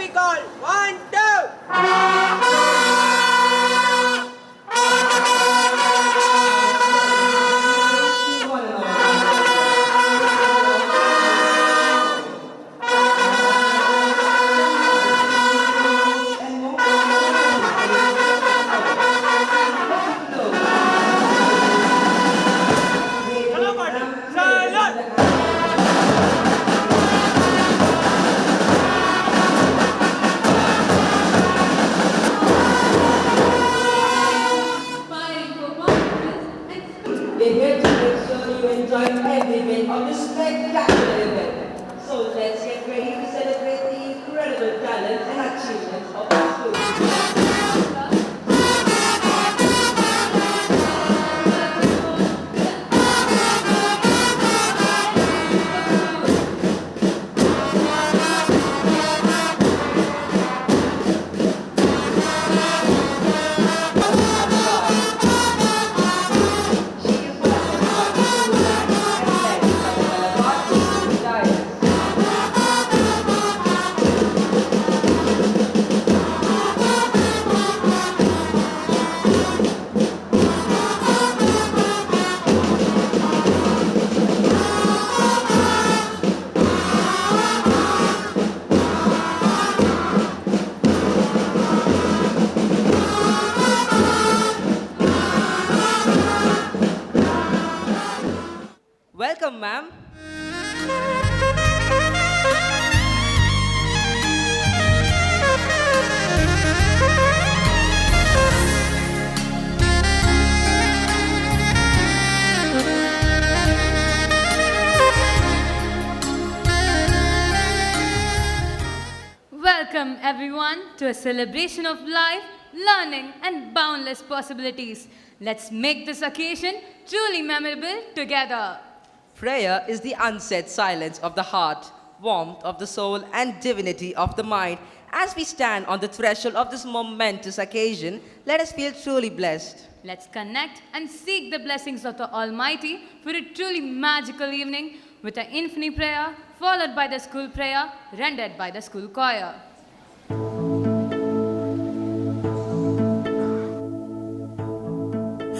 we call 1, 2. We're here to make sure you enjoy every bit of this spectacular event. So let's get ready to celebrate the incredible talent and achievements of our students. Welcome, ma'am. Welcome everyone to a celebration of life, learning and boundless possibilities. Let's make this occasion truly memorable together. Prayer is the unsaid silence of the heart, warmth of the soul, and divinity of the mind. As we stand on the threshold of this momentous occasion, let us feel truly blessed. Let's connect and seek the blessings of the Almighty for a truly magical evening with an infinite prayer followed by the school prayer rendered by the school choir.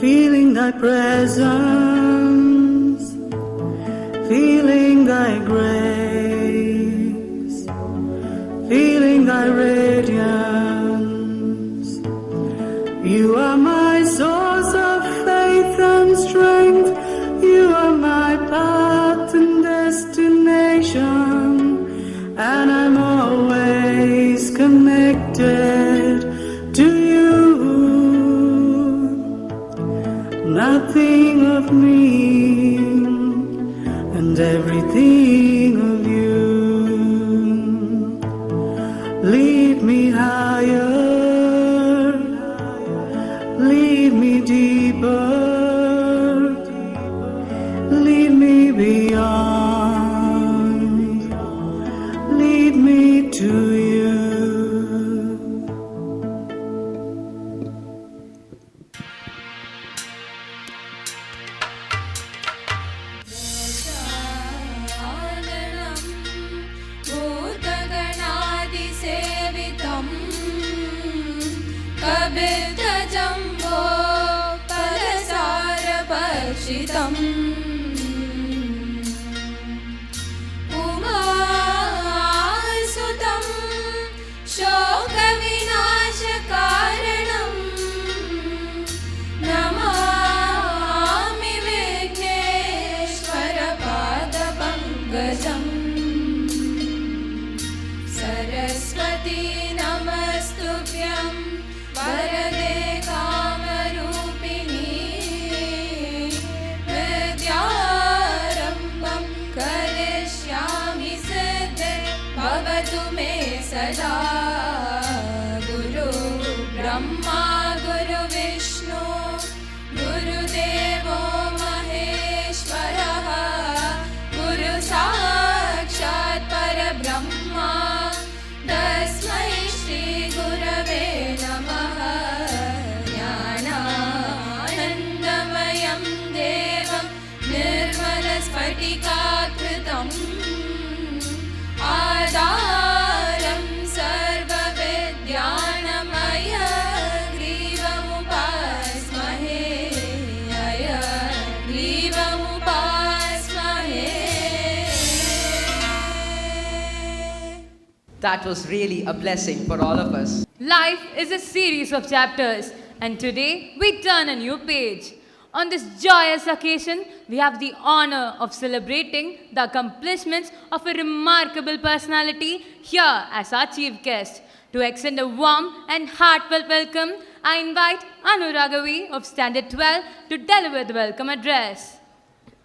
Feeling thy presence, feeling thy grace, feeling thy radiance. You are my source of faith and strength. You are my path and destination, and I'm always connected to you. Nothing of me and everything of you. Lead me higher, lead me deeper, lead me beyond, lead me to you. कबिद्धजम्बो फलसारभक्षितम् उमासुतं शोकविनाशकारणम् Namami विघ्नेश्वरपादपङ्कजम् Saraswati नमस्तुभ्यं वरदे कामरूपिणी विद्यारम्भं करिष्यामि सिद्धे भवतु मे सदा गुरु ब्रह्मा गुरु विष्णु गुरुदेवो महेश्वरः गुरु साक्षात् परब्रह्मा तस्मै श्री गुरवे नमः ज्ञानानन्दमयं देवं निर्मलस्फटिकाकृतिम् आधारं सर्व That was really a blessing for all of us. Life is a series of chapters, and today we turn a new page. On this joyous occasion, we have the honor of celebrating the accomplishments of a remarkable personality here as our chief guest. To extend a warm and heartfelt welcome, I invite Anu Raghavi of Standard 12 to deliver the welcome address.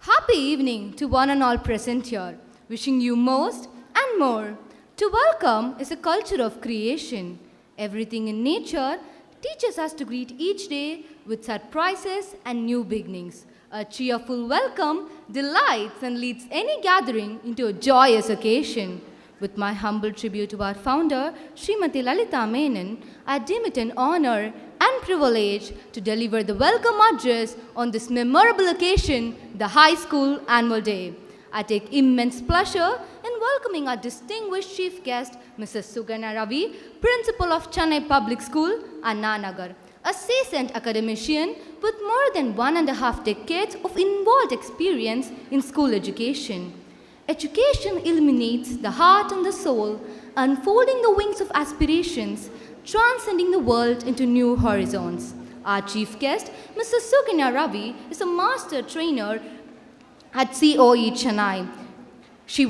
Happy evening to one and all present here. Wishing you most and more. To welcome is a culture of creation. Everything in nature teaches us to greet each day with surprises and new beginnings. A cheerful welcome delights and leads any gathering into a joyous occasion. With my humble tribute to our founder, Srimati Lalita Menon, I deem it an honor and privilege to deliver the welcome address on this memorable occasion, the High School Annual Day. I take immense pleasure in welcoming our distinguished chief guest, Mrs. Sugana Ravi, Principal of Chennai Public School, Anna Nagar, a seasoned academician with more than 1.5 decades of involved experience in school education. Education illuminates the heart and the soul, unfolding the wings of aspirations, transcending the world into new horizons. Our chief guest, Mrs. Sugana Ravi, is a master trainer at COE Chennai. She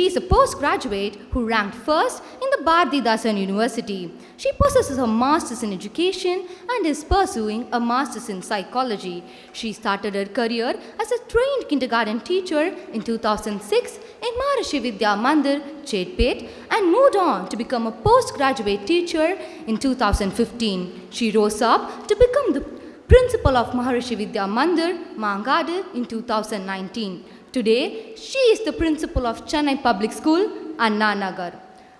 is a postgraduate who ranked first in the Bharathidasan University. She possesses a master's in education and is pursuing a master's in psychology. She started her career as a trained kindergarten teacher in 2006 in Maharishi Vidya Mandir, Chetpet, and moved on to become a postgraduate teacher in 2015. She rose up to become the principal of Maharishi Vidya Mandir, Mangadu in 2019. Today, she is the principal of Chennai Public School, Anna Nagar.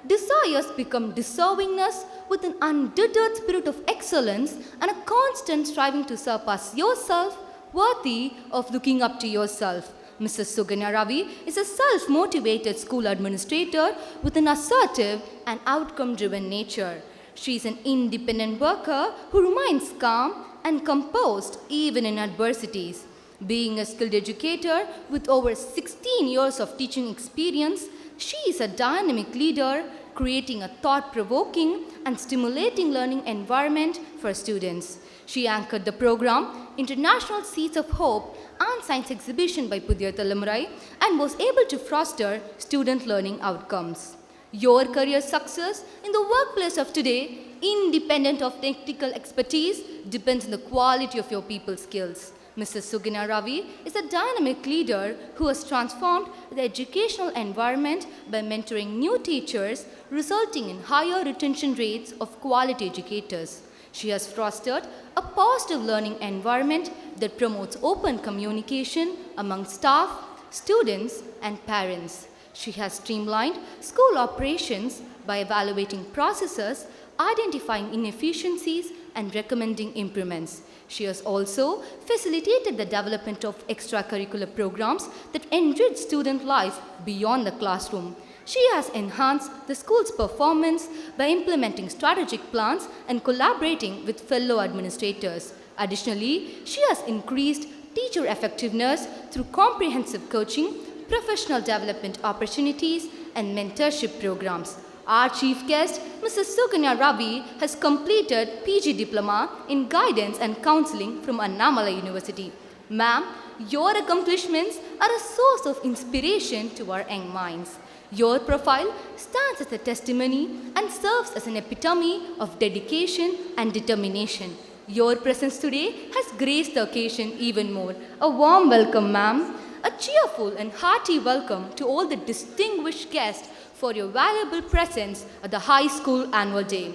Desires become deservingness with an undeterred spirit of excellence and a constant striving to surpass yourself, worthy of looking up to yourself. Mrs. Sugana Ravi is a self-motivated school administrator with an assertive and outcome-driven nature. She is an independent worker who remains calm and composed even in adversities. Being a skilled educator with over 16 years of teaching experience, she is a dynamic leader, creating a thought-provoking and stimulating learning environment for students. She anchored the program International Seeds of Hope and Science Exhibition by Pudhiya Thalumurai and was able to foster student learning outcomes. Your career success in the workplace of today, independent of technical expertise, depends on the quality of your people skills. Mrs. Sugana Ravi is a dynamic leader who has transformed the educational environment by mentoring new teachers, resulting in higher retention rates of quality educators. She has fostered a positive learning environment that promotes open communication among staff, students, and parents. She has streamlined school operations by evaluating processes, identifying inefficiencies, and recommending improvements. She has also facilitated the development of extracurricular programs that enrich student life beyond the classroom. She has enhanced the school's performance by implementing strategic plans and collaborating with fellow administrators. Additionally, she has increased teacher effectiveness through comprehensive coaching, professional development opportunities, and mentorship programs. Our chief guest, Mrs. Sugana Ravi, has completed PG Diploma in Guidance and Counseling from Annamalai University. Ma'am, your accomplishments are a source of inspiration to our young minds. Your profile stands as a testimony and serves as an epitome of dedication and determination. Your presence today has graced the occasion even more. A warm welcome, ma'am. A cheerful and hearty welcome to all the distinguished guests for your valuable presence at the High School Annual Day.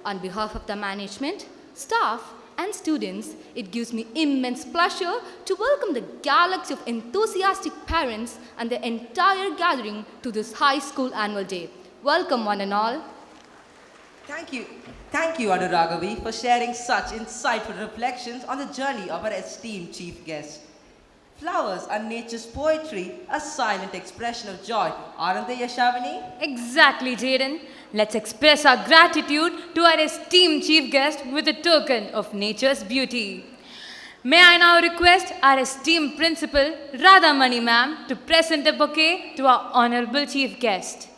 On behalf of the management, staff, and students, it gives me immense pleasure to welcome the galaxy of enthusiastic parents and the entire gathering to this High School Annual Day. Welcome one and all. Thank you Anuragavi, for sharing such insightful reflections on the journey of our esteemed chief guest. Flowers are nature's poetry, a silent expression of joy, aren't they, Yashavani? Exactly, Jaden. Let's express our gratitude to our esteemed chief guest with a token of nature's beauty. May I now request our esteemed principal, Radha Mani ma'am, to present a bouquet to our honorable chief guest.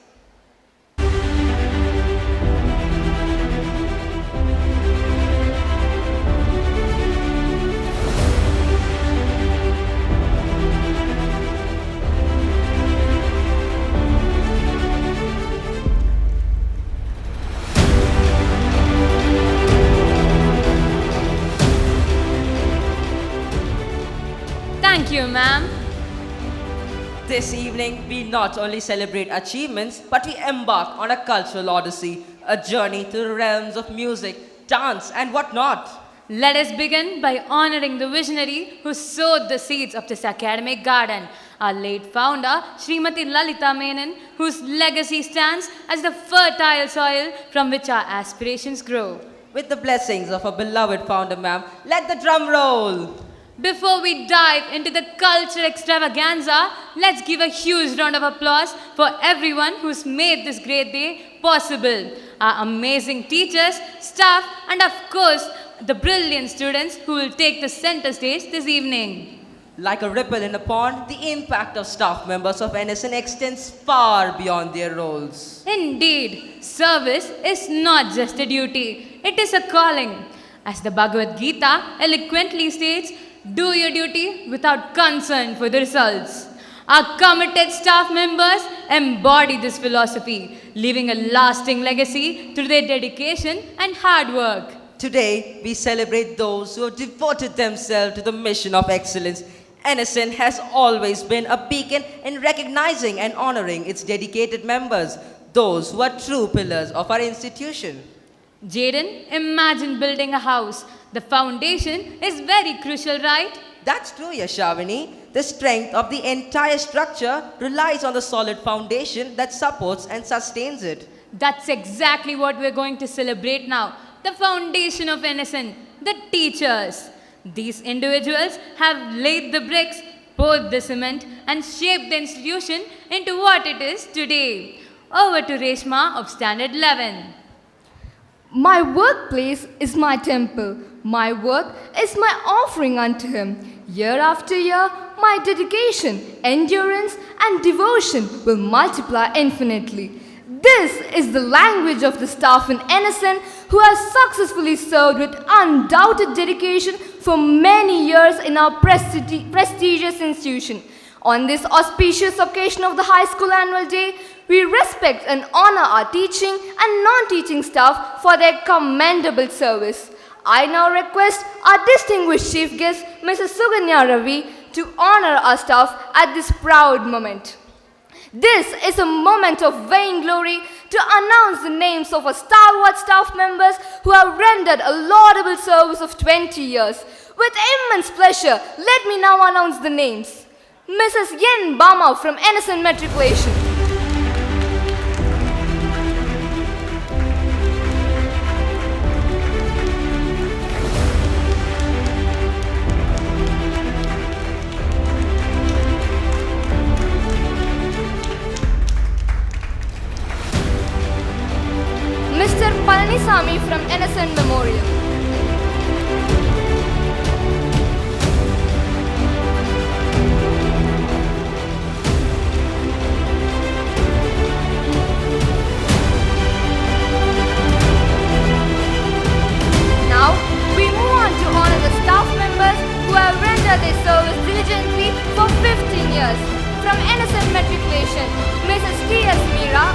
This evening, we not only celebrate achievements, but we embark on a cultural odyssey, a journey through the realms of music, dance, and whatnot. Let us begin by honoring the visionary who sowed the seeds of this academic garden, our late founder, Srimati Lalita Menon, whose legacy stands as the fertile soil from which our aspirations grow. With the blessings of our beloved founder, ma'am, let the drum roll. Before we dive into the culture extravaganza, let's give a huge round of applause for everyone who's made this great day possible. Our amazing teachers, staff, and of course, the brilliant students who will take the center stage this evening. Like a ripple in a pond, the impact of staff members of NSN extends far beyond their roles. Indeed, service is not just a duty, it is a calling. As the Bhagavad Gita eloquently states, do your duty without concern for the results. Our committed staff members embody this philosophy, leaving a lasting legacy through their dedication and hard work. Today, we celebrate those who have devoted themselves to the mission of excellence. NSN has always been a beacon in recognizing and honoring its dedicated members, those who are true pillars of our institution. Jaden, imagine building a house. The foundation is very crucial, right? That's true, Yashavini. The strength of the entire structure relies on the solid foundation that supports and sustains it. That's exactly what we're going to celebrate now. The foundation of NSN, the teachers. These individuals have laid the bricks, poured the cement, and shaped the institution into what it is today. Over to Reshma of Standard 11. My workplace is my temple. My work is my offering unto him. Year after year, my dedication, endurance, and devotion will multiply infinitely. This is the language of the staff in NSN who has successfully served with undoubted dedication for many years in our prestigious institution. On this auspicious occasion of the High School Annual Day, we respect and honor our teaching and non-teaching staff for their commendable service. I now request our distinguished chief guest, Mrs. Suganya Ravi, to honor our staff at this proud moment. This is a moment of vainglory to announce the names of our stalwart staff members who have rendered a laudable service of 20 years. With immense pleasure, let me now announce the names. Mrs. Yen Bama from NSN Matriculation. Mr. Palanisamy from NSN Memorial. Now, we move on to honor the staff members who have rendered their service diligently for 15 years. From NSN Matriculation, Mrs. T.S. Meera,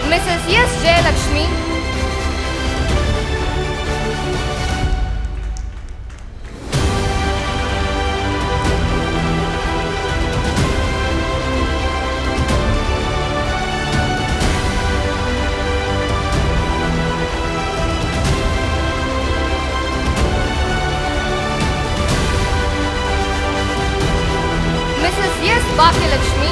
Mrs. S. Jayalakshmi, Mrs. S. Bhagyalakshmi,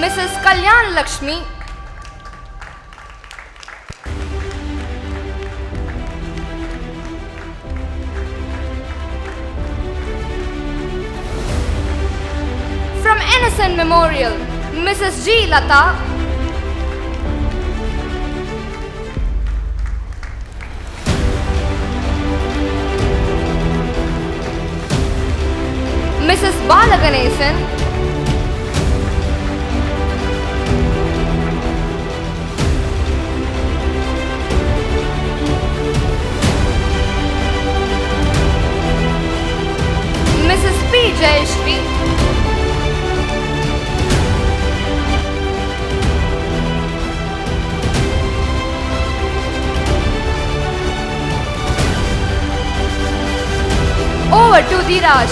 Mrs. Kalyan Lakshmi, from NSN Memorial, Mrs. G. Lata, Mrs. Balaganesan, Over to the Raj.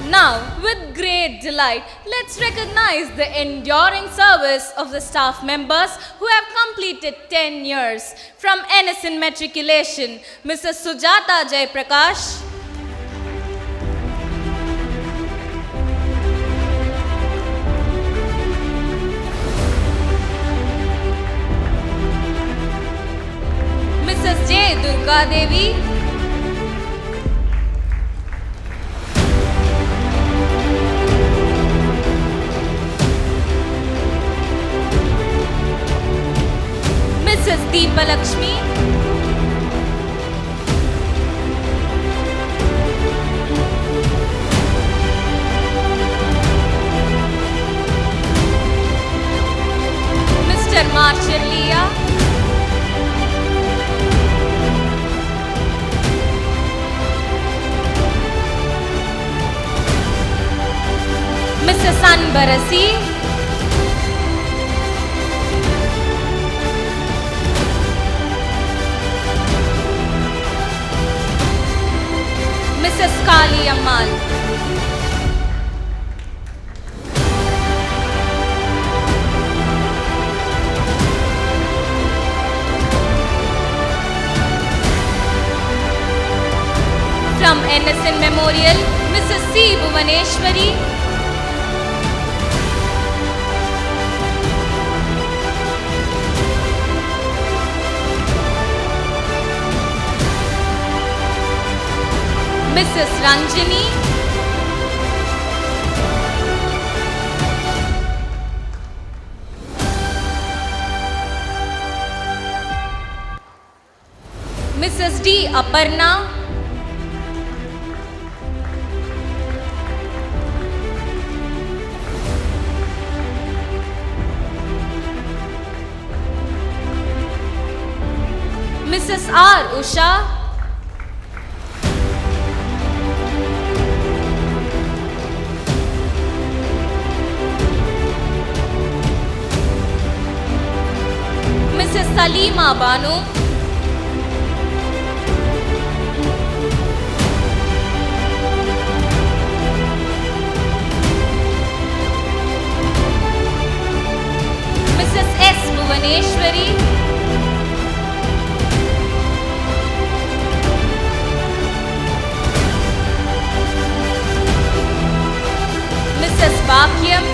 Now, with great delight, let's recognize the enduring service of the staff members who have completed 10 years. From NSN Matriculation, Mrs. Sujata Jaiprakash, Mrs. J. Durga Devi, Mrs. Deepa Lakshmi, Mr. Marshall Leah, Mrs. Anbarasi, Mrs. Kali Ammal, from NSN Memorial, Mrs. C. Bhuvaneshwari, Mrs. Ranjani, Mrs. D. Aparna, Mrs. R. Usha, Mrs. Salima Banu, Mrs. S. Bhuvaneshwari, Mrs. Bhakyam,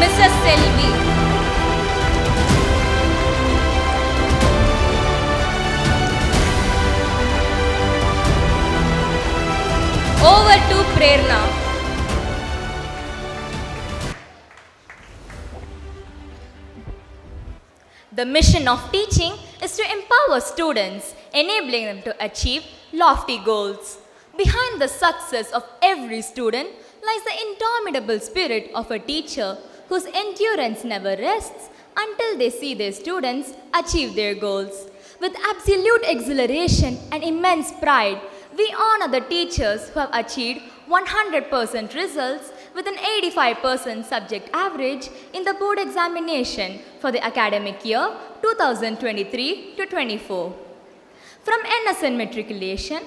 Mrs. Selvi, over to Prerna. The mission of teaching is to empower students, enabling them to achieve lofty goals. Behind the success of every student lies the indomitable spirit of a teacher whose endurance never rests until they see their students achieve their goals. With absolute exhilaration and immense pride, we honor the teachers who have achieved 100% results with an 85% subject average in the board examination for the academic year 2023 to 24. From NSN Matriculation,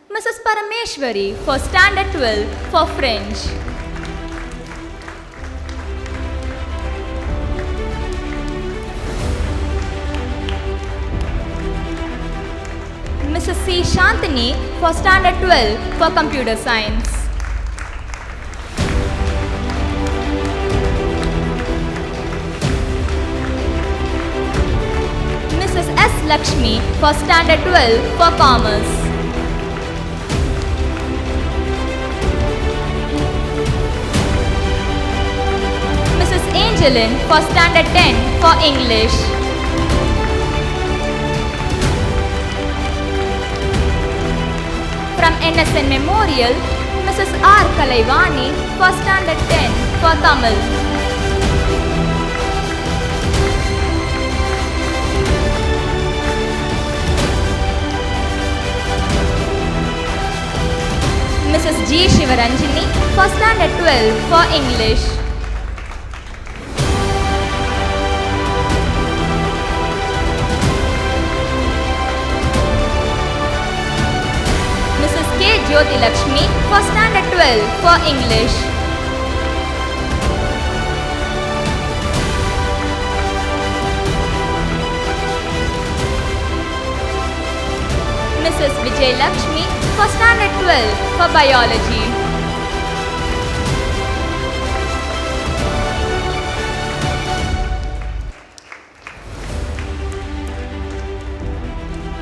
Mrs. Parameshwari for Standard 12 for French. Mrs. C. Shantini for Standard 12 for Computer Science. Mrs. S. Lakshmi for Standard 12 for Commerce. Mrs. Angeline for Standard 10 for English. From NSN Memorial, Mrs. R. Kalaivani for Standard 10 for Tamil. Shivaranjini for Standard 12 for English. Mrs. K. Jyoti Lakshmi for Standard 12 for English. Mrs. Vijay Lakshmi for Standard 12 for Biology.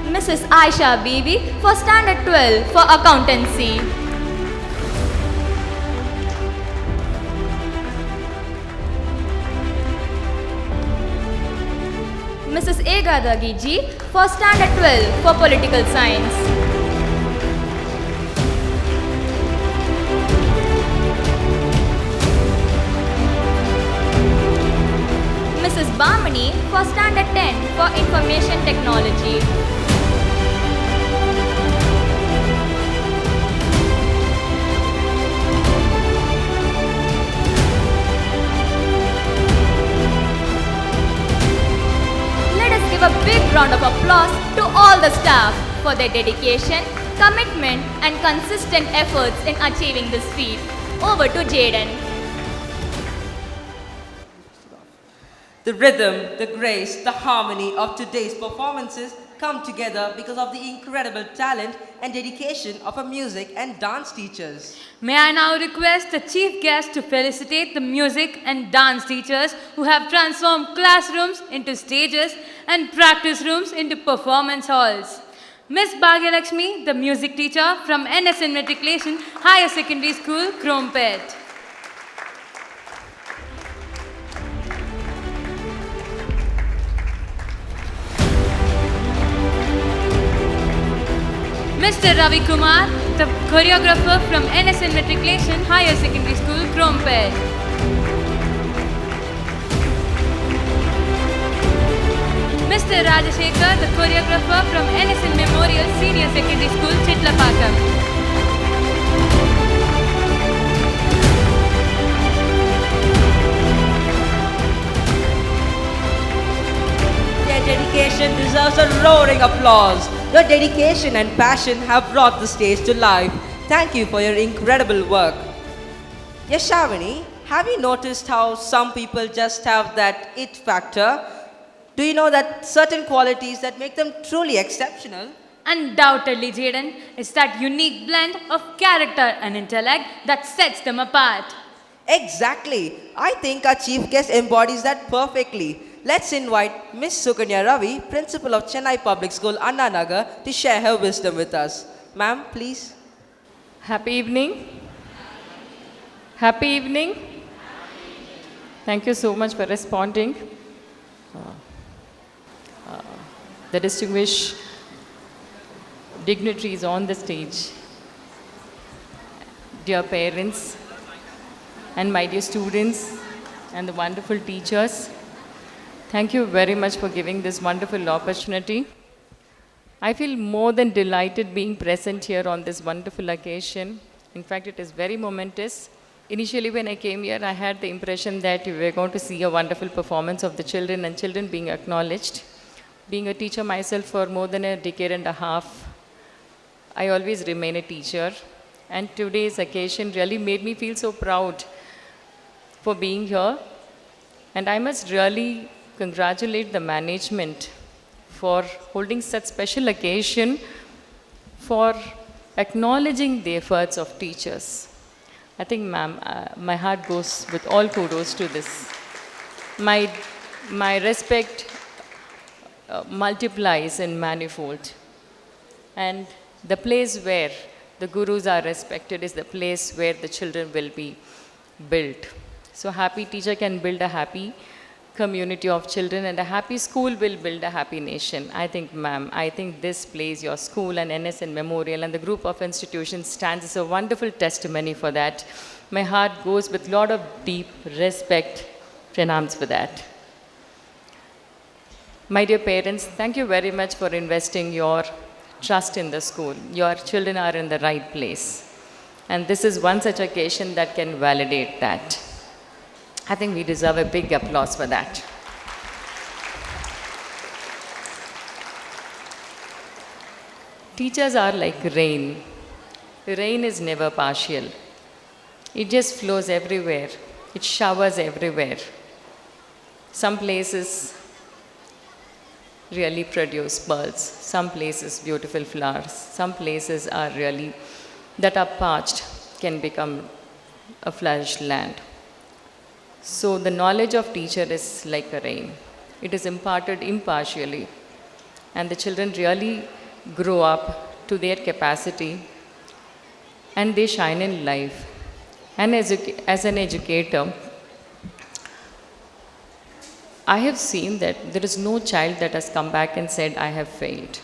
Mrs. Aisha Bibi for Standard 12 for Accountancy. Mrs. Egadagi Ji for Standard 12 for Political Science. Mrs. Bamani for Standard 10 for Information Technology. Let us give a big round of applause to all the staff for their dedication, commitment and consistent efforts in achieving this feat. Over to Jaden. The rhythm, the grace, the harmony of today's performances come together because of the incredible talent and dedication of our music and dance teachers. May I now request the chief guest to felicitate the music and dance teachers who have transformed classrooms into stages and practice rooms into performance halls. Miss Bhagyalakshmi, the music teacher from NSN Matriculation Higher Secondary School, Krompet. Mr. Ravi Kumar, the choreographer from NSN Matriculation Higher Secondary School, Krompet. Mr. Rajashekar, the choreographer from NSN Memorial Senior Secondary School, Chitlapakam. Their dedication deserves a roaring applause. Your dedication and passion have brought the stage to life. Thank you for your incredible work. Yashavani, have you noticed how some people just have that it factor? Do you know that certain qualities that make them truly exceptional? Undoubtedly, Jaden, it's that unique blend of character and intellect that sets them apart. Exactly. I think our chief guest embodies that perfectly. Let's invite Miss Sukanya Ravi, Principal of Chennai Public School, Anna Nagar, to share her wisdom with us. Ma'am, please. Happy evening. Happy evening. Thank you so much for responding. The distinguished dignitaries on the stage, dear parents, and my dear students, and the wonderful teachers, thank you very much for giving this wonderful opportunity. I feel more than delighted being present here on this wonderful occasion. In fact, it is very momentous. Initially, when I came here, I had the impression that we were going to see a wonderful performance of the children and children being acknowledged. Being a teacher myself for more than a decade and a half, I always remain a teacher. And today's occasion really made me feel so proud for being here. And I must really congratulate the management for holding such special occasion, for acknowledging the efforts of teachers. I think, ma'am, my heart goes with all kudos to this. My respect multiplies in manifold. And the place where the gurus are respected is the place where the children will be built. So happy teacher can build a happy community of children, and a happy school will build a happy nation. I think, ma'am, I think this place, your school and NSN Memorial and the group of institutions stands as a wonderful testimony for that. My heart goes with a lot of deep respect, pranams for that. My dear parents, thank you very much for investing your trust in the school. Your children are in the right place. And this is one such occasion that can validate that. I think we deserve a big applause for that. Teachers are like rain. Rain is never partial. It just flows everywhere. It showers everywhere. Some places really produce pearls. Some places beautiful flowers. Some places are really that are parched can become a flourished land. So the knowledge of teacher is like a rain. It is imparted impartially. And the children really grow up to their capacity and they shine in life. And as an educator, I have seen that there is no child that has come back and said, I have failed.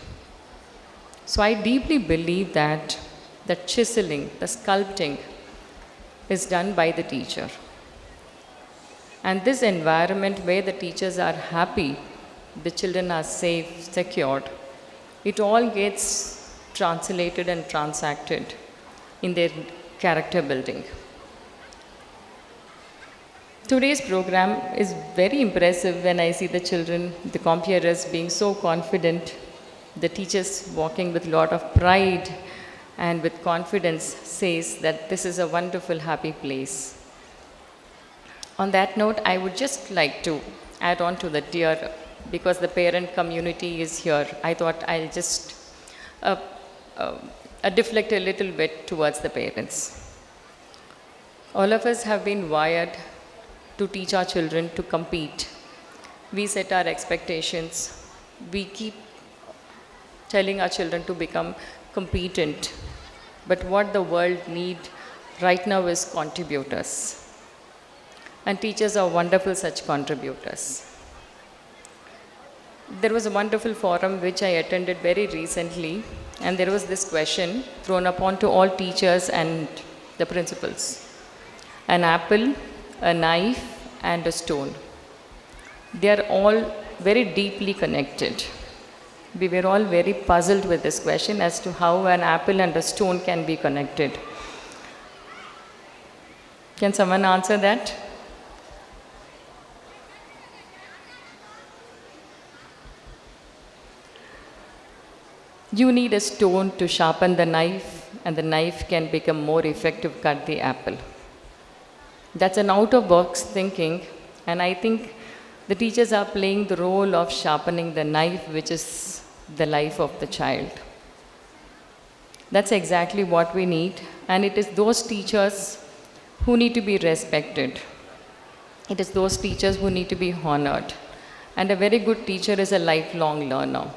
So I deeply believe that the chiseling, the sculpting is done by the teacher. And this environment where the teachers are happy, the children are safe, secured, it all gets translated and transacted in their character building. Today's program is very impressive when I see the children, the compeers being so confident, the teachers walking with a lot of pride and with confidence says that this is a wonderful, happy place. On that note, I would just like to add on to the dear, because the parent community is here, I thought I'll just deflect a little bit towards the parents. All of us have been wired to teach our children to compete. We set our expectations. We keep telling our children to become competent. But what the world needs right now is contributors. And teachers are wonderful such contributors. There was a wonderful forum which I attended very recently, and there was this question thrown upon to all teachers and the principals. An apple, a knife, and a stone. They are all very deeply connected. We were all very puzzled with this question as to how an apple and a stone can be connected. Can someone answer that? You need a stone to sharpen the knife, and the knife can become more effective to cut the apple. That's an out-of-box thinking, and I think the teachers are playing the role of sharpening the knife, which is the life of the child. That's exactly what we need, and it is those teachers who need to be respected. It is those teachers who need to be honored. And a very good teacher is a lifelong learner.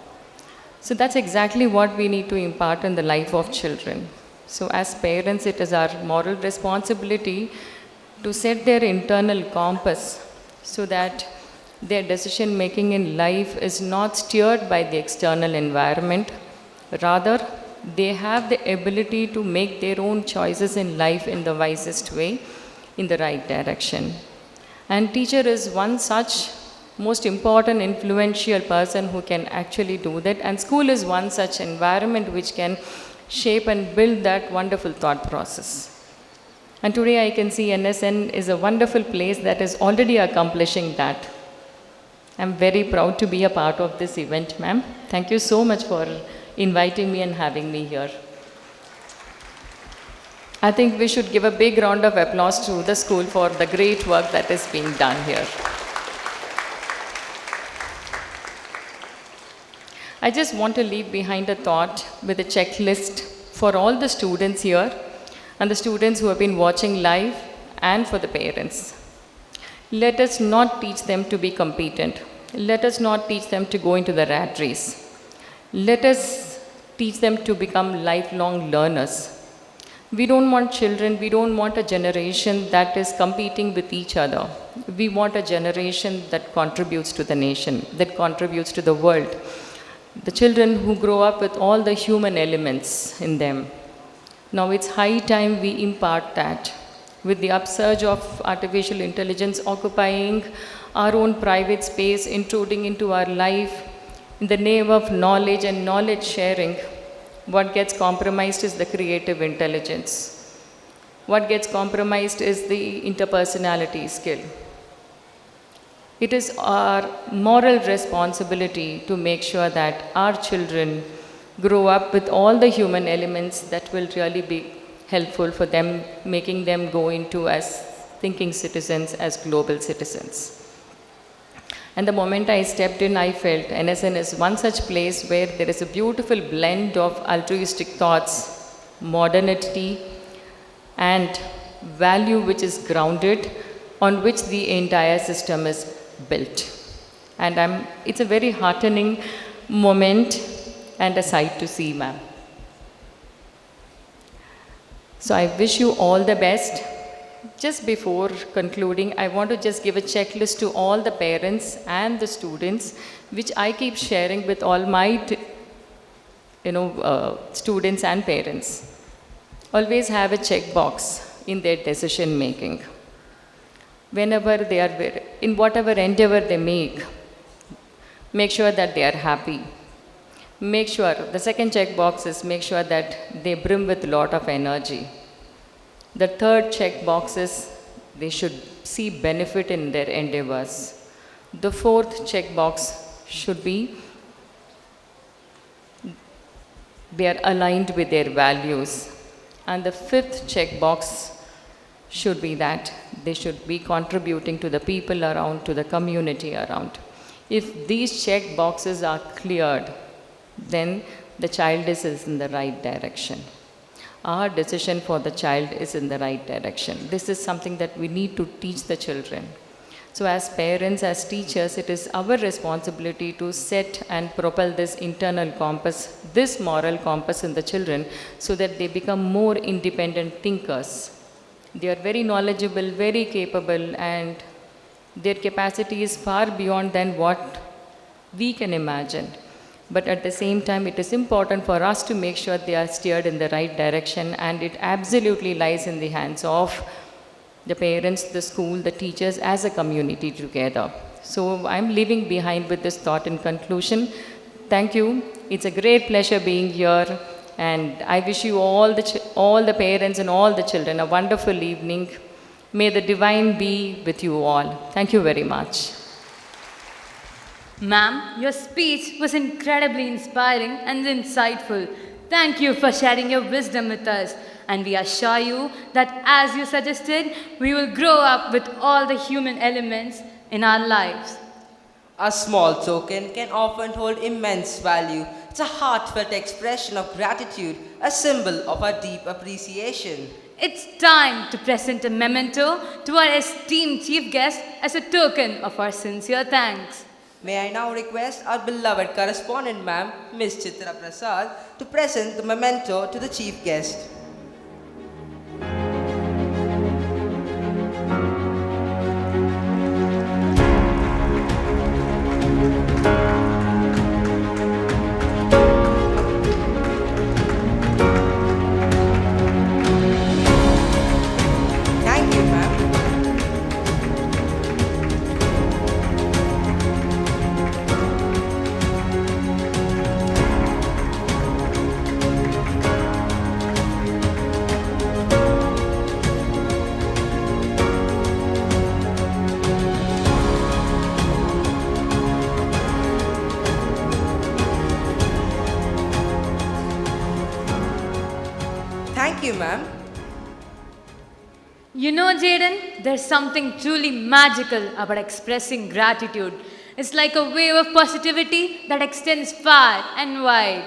So that's exactly what we need to impart in the life of children. So as parents, it is our moral responsibility to set their internal compass so that their decision making in life is not steered by the external environment. Rather, they have the ability to make their own choices in life in the wisest way, in the right direction. And teacher is one such most important influential person who can actually do that. And school is one such environment which can shape and build that wonderful thought process. And today I can see NSN is a wonderful place that is already accomplishing that. I'm very proud to be a part of this event, ma'am. Thank you so much for inviting me and having me here. I think we should give a big round of applause to the school for the great work that is being done here. I just want to leave behind a thought with a checklist for all the students here and the students who have been watching live and for the parents. Let us not teach them to be competent. Let us not teach them to go into the rat race. Let us teach them to become lifelong learners. We don't want children, we don't want a generation that is competing with each other. We want a generation that contributes to the nation, that contributes to the world. The children who grow up with all the human elements in them. Now it's high time we impart that. With the upsurge of artificial intelligence occupying our own private space, intruding into our life, in the name of knowledge and knowledge sharing, what gets compromised is the creative intelligence. what gets compromised is the interpersonality skill. It is our moral responsibility to make sure that our children grow up with all the human elements that will really be helpful for them, making them go into as thinking citizens, as global citizens. And the moment I stepped in, I felt NSN is one such place where there is a beautiful blend of altruistic thoughts, modernity, and value which is grounded, on which the entire system is built. And it's a very heartening moment and a sight to see, ma'am. So I wish you all the best. Just before concluding, I want to just give a checklist to all the parents and the students, which I keep sharing with all my students and parents. Always have a checkbox in their decision making. Whenever they are, in whatever endeavor they make sure that they are happy. Make sure, the second checkbox is make sure that they brim with a lot of energy. The third checkbox is they should see benefit in their endeavors. The fourth checkbox should be they are aligned with their values. And the fifth checkbox should be that they should be contributing to the people around, to the community around. If these check boxes are cleared, then the child is in the right direction. Our decision for the child is in the right direction. This is something that we need to teach the children. So as parents, as teachers, it is our responsibility to set and propel this internal compass, this moral compass in the children, so that they become more independent thinkers. They are very knowledgeable, very capable, and their capacity is far beyond than what we can imagine. But at the same time, it is important for us to make sure they are steered in the right direction, and it absolutely lies in the hands of the parents, the school, the teachers, as a community together. So I'm leaving behind with this thought in conclusion. Thank you. It's a great pleasure being here, and I wish you all the parents and all the children a wonderful evening. May the divine be with you all. Thank you very much. Ma'am, your speech was incredibly inspiring and insightful. Thank you for sharing your wisdom with us. And we assure you that, as you suggested, we will grow up with all the human elements in our lives. A small token can often hold immense value. It's a heartfelt expression of gratitude, a symbol of our deep appreciation. It's time to present a memento to our esteemed chief guest as a token of our sincere thanks. May I now request our beloved correspondent, ma'am, Ms. Chitra Prasad, to present the memento to the chief guest. Thank you, ma'am. Thank you, ma'am. You know, Jaden, there's something truly magical about expressing gratitude. It's like a wave of positivity that extends far and wide.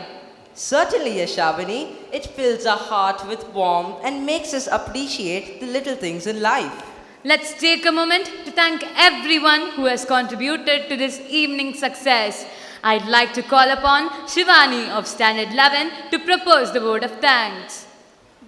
Certainly, Yashavani, it fills our heart with warmth and makes us appreciate the little things in life. Let's take a moment to thank everyone who has contributed to this evening's success. I'd like to call upon Shivani of Standard 11 to propose the word of thanks.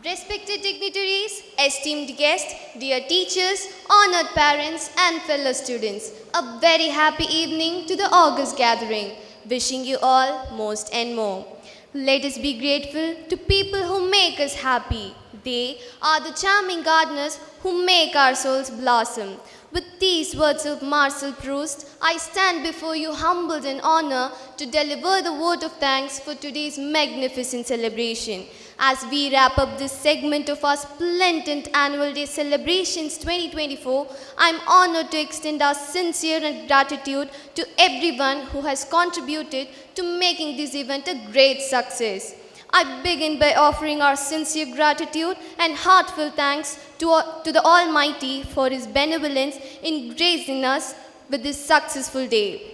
Respected dignitaries, esteemed guests, dear teachers, honored parents and fellow students, a very happy evening to the august gathering. Wishing you all most and more. Let us be grateful to people who make us happy. They are the charming gardeners who make our souls blossom. With these words of Marcel Proust, I stand before you humbled in honor to deliver the vote of thanks for today's magnificent celebration. As we wrap up this segment of our splendid Annual Day celebrations 2024, I'm honored to extend our sincere gratitude to everyone who has contributed to making this event a great success. I begin by offering our sincere gratitude and heartfelt thanks to the Almighty for His benevolence in gracing us with this successful day.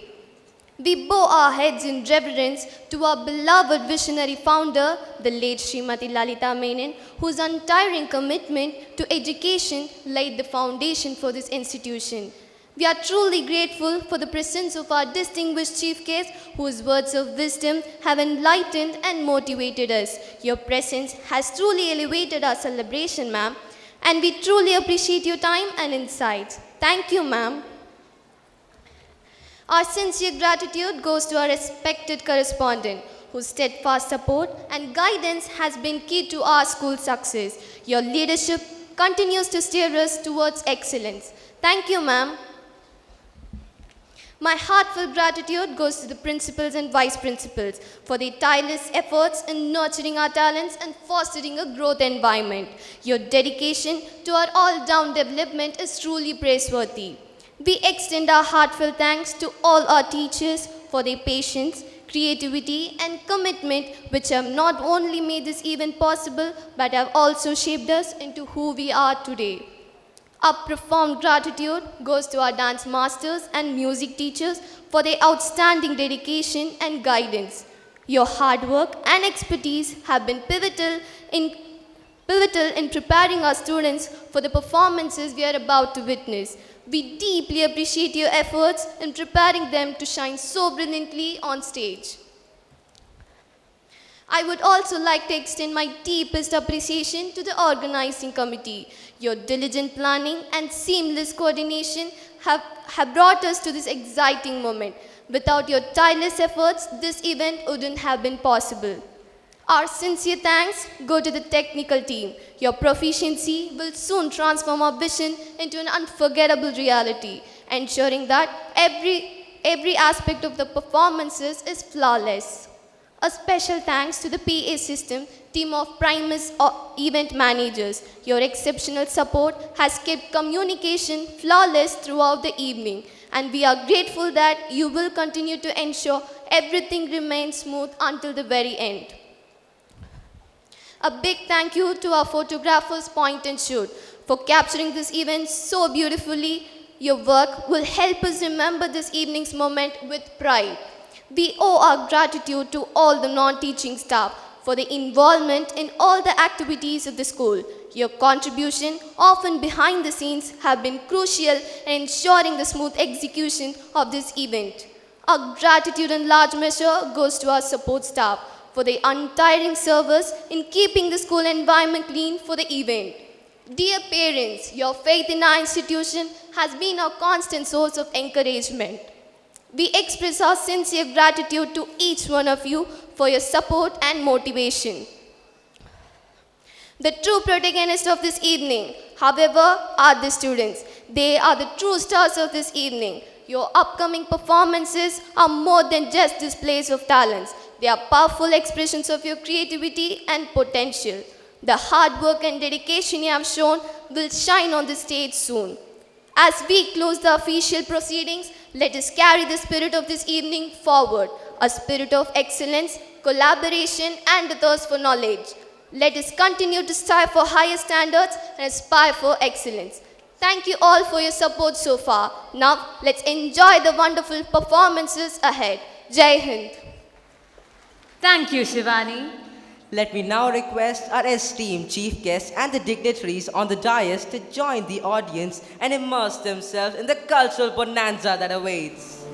We bow our heads in reverence to our beloved visionary founder, the late Srimati Lalita Menon, whose untiring commitment to education laid the foundation for this institution. We are truly grateful for the presence of our distinguished chief guest, whose words of wisdom have enlightened and motivated us. Your presence has truly elevated our celebration, ma'am, and we truly appreciate your time and insights. Thank you, ma'am. Our sincere gratitude goes to our respected correspondent, whose steadfast support and guidance has been key to our school's success. Your leadership continues to steer us towards excellence. Thank you, ma'am. My heartfelt gratitude goes to the principals and vice principals for their tireless efforts in nurturing our talents and fostering a growth environment. Your dedication to our all-round development is truly praiseworthy. We extend our heartfelt thanks to all our teachers for their patience, creativity, and commitment, which have not only made this event possible, but have also shaped us into who we are today. Our profound gratitude goes to our dance masters and music teachers for their outstanding dedication and guidance. Your hard work and expertise have been pivotal in preparing our students for the performances we are about to witness. We deeply appreciate your efforts in preparing them to shine so brilliantly on stage. I would also like to extend my deepest appreciation to the organizing committee. Your diligent planning and seamless coordination have brought us to this exciting moment. Without your tireless efforts, this event wouldn't have been possible. Our sincere thanks go to the technical team. Your proficiency will soon transform our vision into an unforgettable reality, ensuring that every aspect of the performances is flawless. A special thanks to the PA system, team of Primus event managers. Your exceptional support has kept communication flawless throughout the evening, and we are grateful that you will continue to ensure everything remains smooth until the very end. A big thank you to our photographers Point and Shoot for capturing this event so beautifully. Your work will help us remember this evening's moment with pride. We owe our gratitude to all the non-teaching staff for the involvement in all the activities of the school. Your contribution, often behind the scenes, have been crucial in ensuring the smooth execution of this event. Our gratitude in large measure goes to our support staff for their untiring service in keeping the school environment clean for the event. Dear parents, your faith in our institution has been a constant source of encouragement. We express our sincere gratitude to each one of you for your support and motivation. The true protagonists of this evening, however, are the students. They are the true stars of this evening. Your upcoming performances are more than just displays of talents. They are powerful expressions of your creativity and potential. The hard work and dedication you have shown will shine on the stage soon. As we close the official proceedings, let us carry the spirit of this evening forward, a spirit of excellence, collaboration, and a thirst for knowledge. Let us continue to strive for higher standards and aspire for excellence. Thank you all for your support so far. Now, let's enjoy the wonderful performances ahead. Jai Hind. Thank you, Shivani. Let me now request our esteemed chief guests and the dignitaries on the dais to join the audience and immerse themselves in the cultural bonanza that awaits.